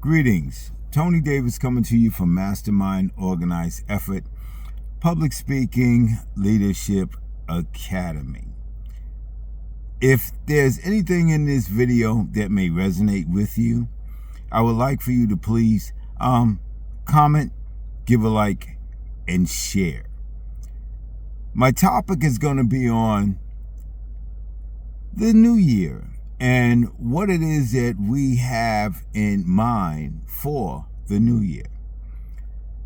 Greetings. Tony Davis coming to you from Mastermind Organized Effort, Public Speaking Leadership Academy. If there's anything in this video that may resonate with you, I would like for you to please comment, give a like, and share. My topic is going to be on the new year and what it is that we have in mind for the new year.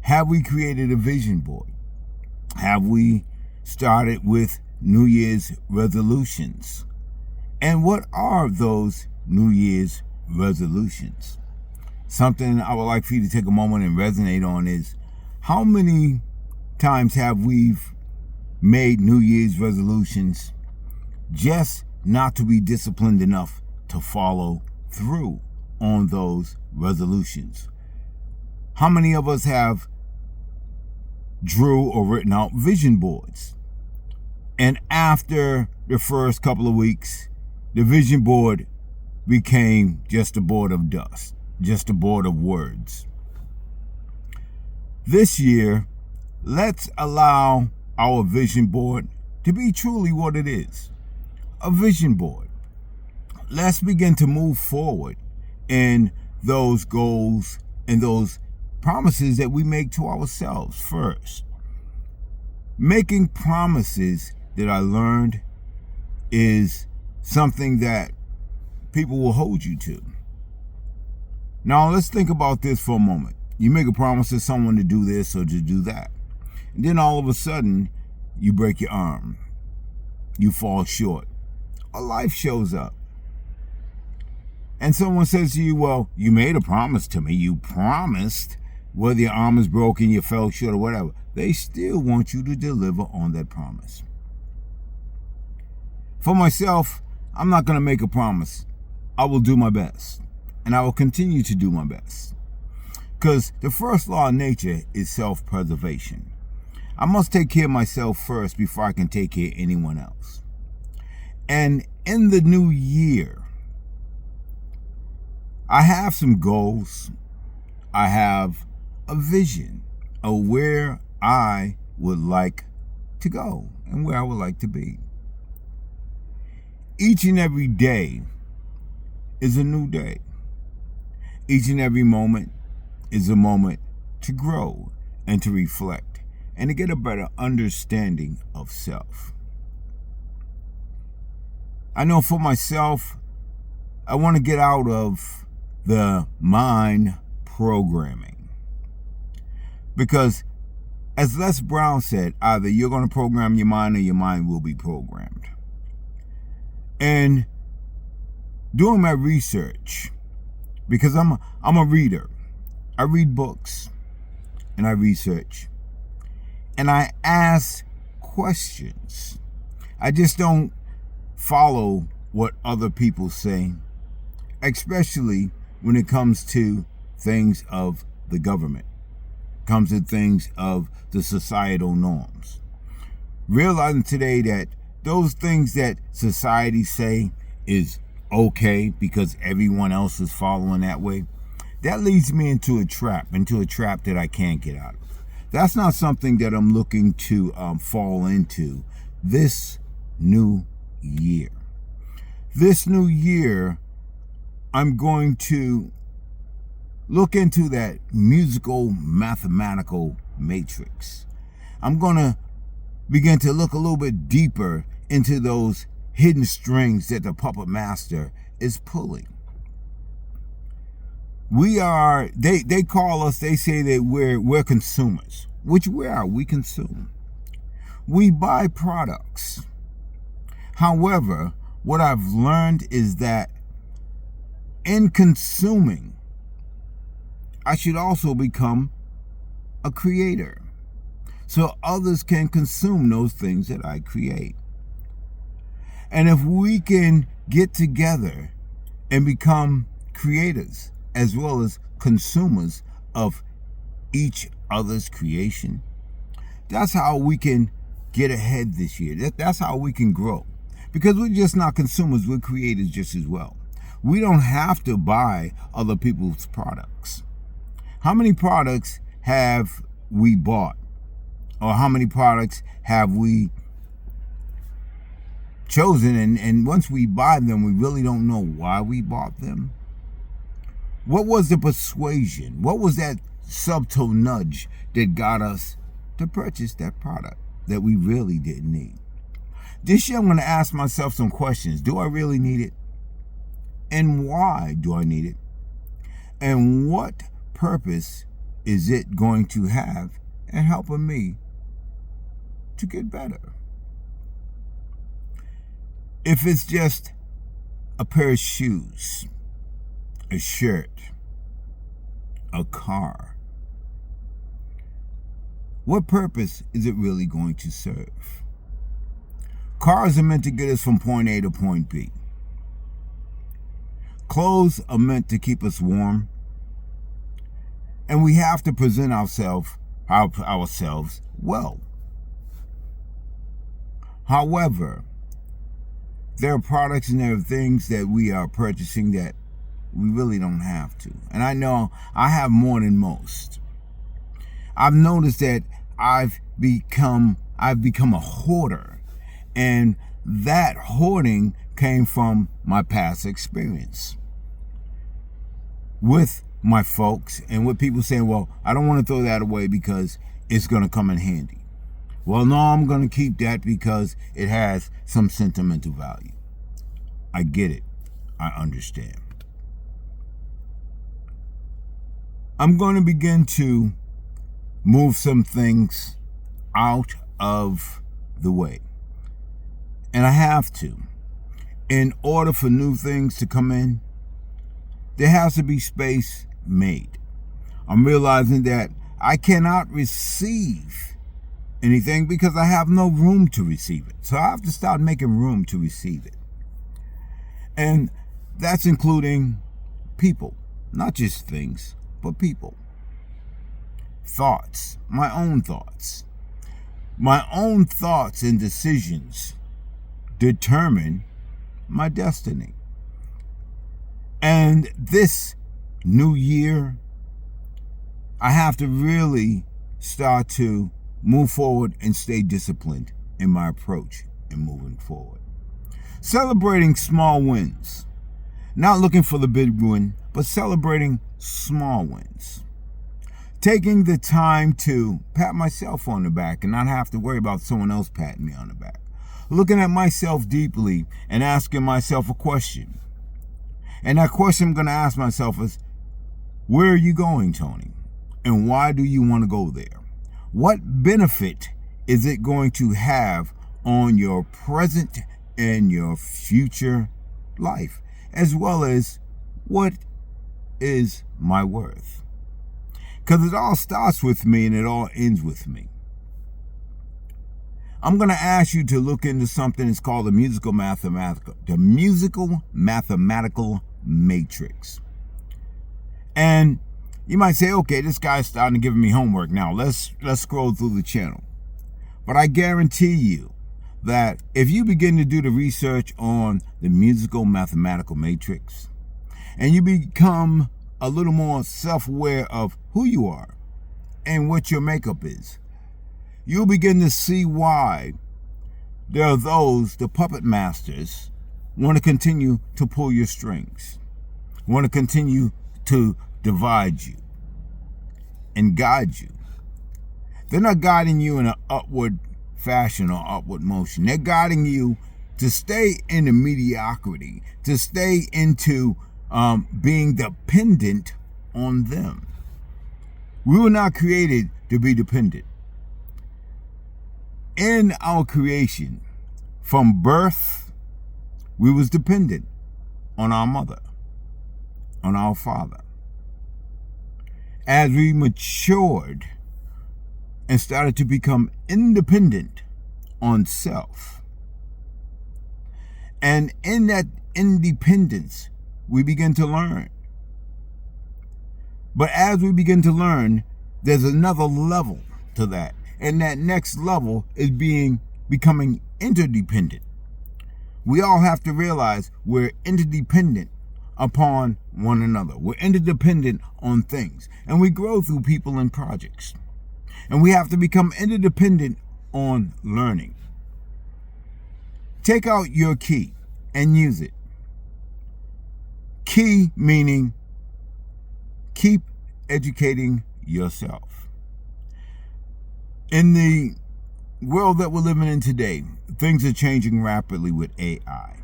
Have we created a vision board? Have we started with New Year's resolutions? And what are those New Year's resolutions? Something I would like for you to take a moment and resonate on is, how many times have we made New Year's resolutions just not to be disciplined enough to follow through on those resolutions? How many of us have drew or written out vision boards, and after the first couple of weeks, the vision board became just a board of dust, just a board of words? This year, let's allow our vision board to be truly what it is, a vision board. Let's begin to move forward in those goals and those promises that we make to ourselves first. Making promises, that I learned, is something that people will hold you to. Now, let's think about this for a moment. You make a promise to someone to do this or to do that, and then all of a sudden, you break your arm. You fall short. A life shows up. And someone says to you, well, you made a promise to me. You promised, whether your arm is broken, you fell short, or whatever. They still want you to deliver on that promise. For myself, I'm not going to make a promise. I will do my best. And I will continue to do my best. Because the first law of nature is self-preservation. I must take care of myself first before I can take care of anyone else. And in the new year, I have some goals. I have a vision of where I would like to go and where I would like to be. Each and every day is a new day. Each and every moment is a moment to grow and to reflect and to get a better understanding of self. I know for myself, I want to get out of the mind programming. Because as Les Brown said, either you're going to program your mind or your mind will be programmed. And doing my research, because I'm a reader. I read books and I research. And I ask questions. I just don't follow what other people say, especially when it comes to things of the government, comes to things of the societal norms. Realizing today that those things that society say is okay because everyone else is following that way, that leads me into a trap that I can't get out of. That's not something that I'm looking to fall into this new year. This new year, I'm going to look into that musical, mathematical matrix. I'm going to begin to look a little bit deeper into those hidden strings that the puppet master is pulling. They call us, they say that we're consumers, which we are. We consume. We buy products. However, what I've learned is that in consuming, I should also become a creator, so others can consume those things that I create. And if we can get together and become creators as well as consumers of each other's creation, that's how we can get ahead this year. That's how we can grow. Because we're just not consumers, we're creators just as well. We don't have to buy other people's products. How many products have we bought? Or how many products have we chosen? And once we buy them, we really don't know why we bought them. What was the persuasion? What was that subtle nudge that got us to purchase that product that we really didn't need? This year, I'm going to ask myself some questions. Do I really need it? And why do I need it? And what purpose is it going to have in helping me to get better? If it's just a pair of shoes, a shirt, a car, what purpose is it really going to serve? Cars are meant to get us from point A to point B. Clothes are meant to keep us warm. And we have to present ourselves well. However, there are products and there are things that we are purchasing that we really don't have to. And I know I have more than most. I've noticed that I've become a hoarder. And that hoarding came from my past experience with my folks and with people saying, well, I don't want to throw that away because it's going to come in handy. Well, no, I'm going to keep that because it has some sentimental value. I get it. I understand. I'm going to begin to move some things out of the way. And I have to. In order for new things to come in, there has to be space made. I'm realizing that I cannot receive anything because I have no room to receive it. So I have to start making room to receive it. And that's including people, not just things, but people. Thoughts, my own thoughts. My own thoughts and decisions determine my destiny. And this new year, I have to really start to move forward and stay disciplined in my approach in moving forward. Celebrating small wins. Not looking for the big win, but celebrating small wins. Taking the time to pat myself on the back and not have to worry about someone else patting me on the back. Looking at myself deeply and asking myself a question. And that question I'm going to ask myself is, where are you going, Tony? And why do you want to go there? What benefit is it going to have on your present and your future life? As well as, what is my worth? Because it all starts with me and it all ends with me. I'm going to ask you to look into something that's called the musical mathematical matrix. And you might say, okay, this guy's starting to give me homework now. Let's scroll through the channel. But I guarantee you that if you begin to do the research on the musical mathematical matrix and you become a little more self-aware of who you are and what your makeup is, you'll begin to see why there are those, the puppet masters, want to continue to pull your strings, want to continue to divide you and guide you. They're not guiding you in an upward fashion or upward motion. They're guiding you to stay in the mediocrity, to stay into being dependent on them. We were not created to be dependent. In our creation, from birth, we was dependent on our mother, on our father. As we matured and started to become independent on self, and in that independence, we begin to learn. But as we begin to learn, there's another level to that. And that next level is becoming interdependent. We all have to realize we're interdependent upon one another. We're interdependent on things. And we grow through people and projects. And we have to become interdependent on learning. Take out your key and use it. Key meaning keep educating yourself. In the world that we're living in today, things are changing rapidly with AI.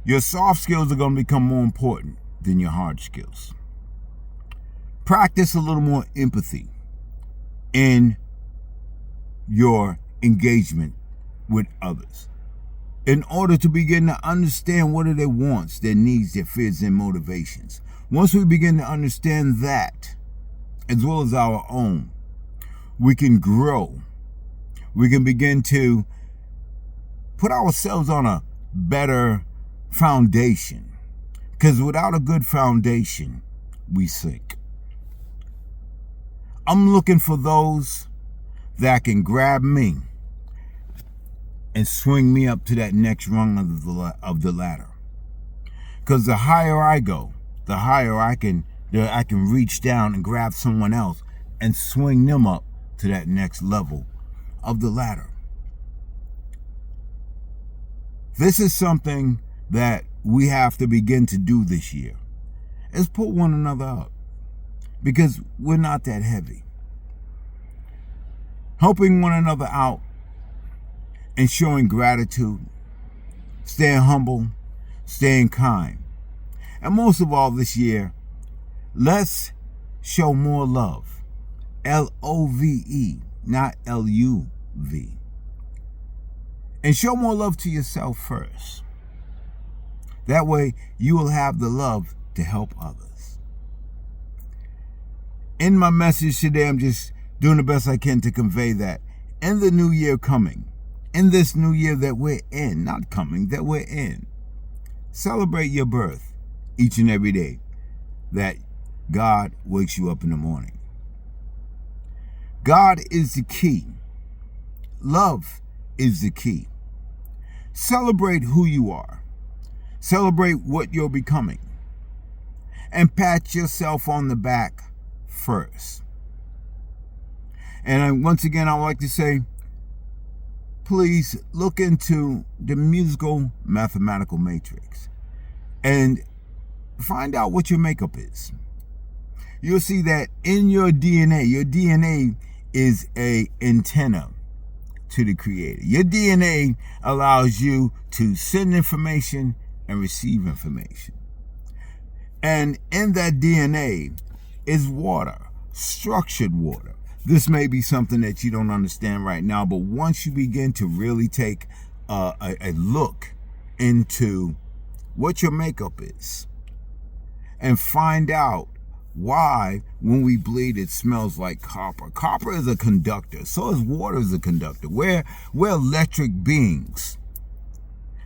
Your soft skills are going to become more important than your hard skills. Practice a little more empathy in your engagement with others in order to begin to understand what are their wants, their needs, their fears, and motivations. Once we begin to understand that, as well as our own, we can grow. We can begin to put ourselves on a better foundation. Because without a good foundation, we sink. I'm looking for those that can grab me and swing me up to that next rung of the ladder. Because the higher I go, the higher I can reach down and grab someone else and swing them up to that next level of the ladder. This is something that we have to begin to do this year, is pull one another up, because we're not that heavy. Helping one another out and showing gratitude, staying humble, staying kind. And most of all this year, let's show more love. Love, not Luv. And show more love to yourself first. That way, you will have the love to help others. In my message today, I'm just doing the best I can to convey that in the new year coming, in this new year that we're in, not coming, that we're in, celebrate your birth each and every day that God wakes you up in the morning. God is the key. Love is the key. Celebrate who you are. Celebrate what you're becoming. And pat yourself on the back first. And once again, I would like to say, please look into the musical mathematical matrix and find out what your makeup is. You'll see that in your DNA is an antenna to the Creator. Your DNA allows you to send information and receive information. And in that DNA is water, structured water. This may be something that you don't understand right now, but once you begin to really take a look into what your makeup is and find out why when we bleed it smells like copper. Copper is a conductor, so is water is a conductor. We're electric beings.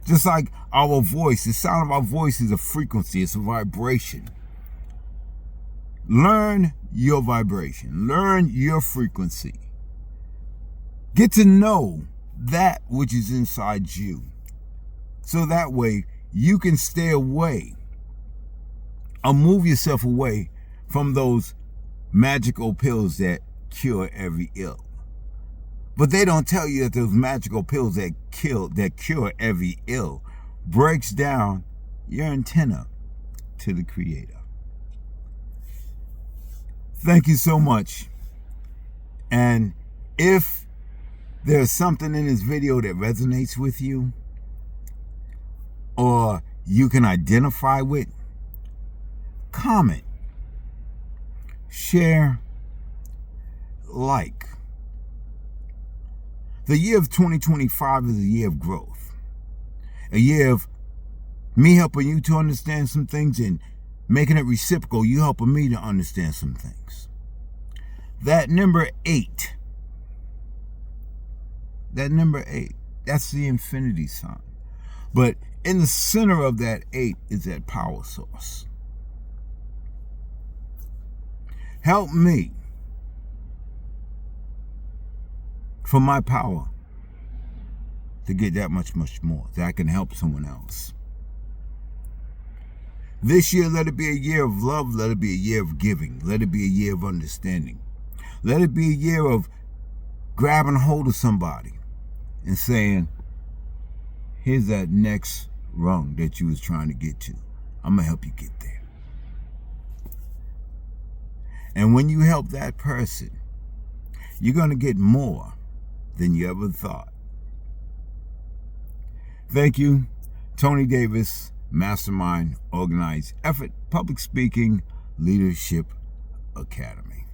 Just like our voice, the sound of our voice is a frequency, it's a vibration. Learn your vibration, learn your frequency. Get to know that which is inside you. So that way you can stay away or move yourself away from those magical pills that cure every ill. But they don't tell you that those magical pills that cure every ill breaks down your antenna to the Creator. Thank you so much. And if there's something in this video that resonates with you or you can identify with, comment, share, like. The year of 2025 is a year of growth. A year of me helping you to understand some things and making it reciprocal, you helping me to understand some things. That number 8, that's the infinity sign. But in the center of that 8 is that power source. Help me for my power to get that much more, that I can help someone else. This year, let it be a year of love. Let it be a year of giving. Let it be a year of understanding. Let it be a year of grabbing hold of somebody and saying, here's that next rung that you was trying to get to. I'm going to help you get there. And when you help that person, you're going to get more than you ever thought. Thank you. Tony Davis, Mastermind, Organized Effort, Public Speaking, Leadership Academy.